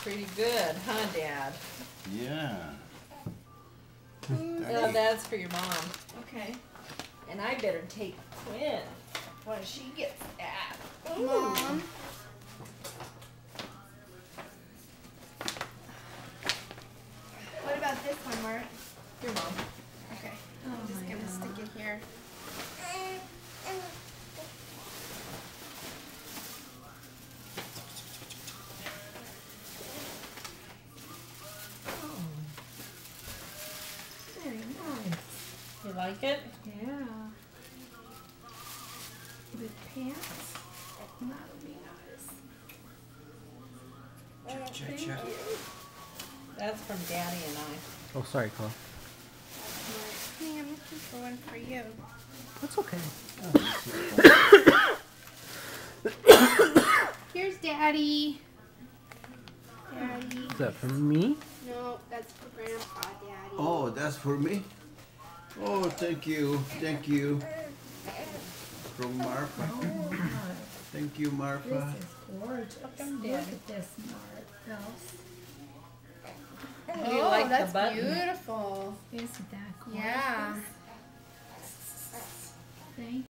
pretty good, huh, Dad? Yeah. No, that's for your mom. Okay. And I better take Quinn while she gets that. Mom. What about this one, Mart? Your mom. Okay. I'm just gonna stick it here. Very nice. You like it? Yeah. With pants. That'll be nice. Check, check. That's from Daddy and I. Oh, sorry, Chloe. Hey, I'm looking for one for you. That's okay. Here's Daddy. Daddy. Is that for me? No, that's for Grandpa, Daddy. Oh, that's for me? Oh, thank you. Thank you. From Marfa. Oh, Thank you, Marfa. this is gorgeous. Daddy. Look at this, Mart. Do you like the that's button? beautiful. Isn't that gorgeous? Yeah. Thank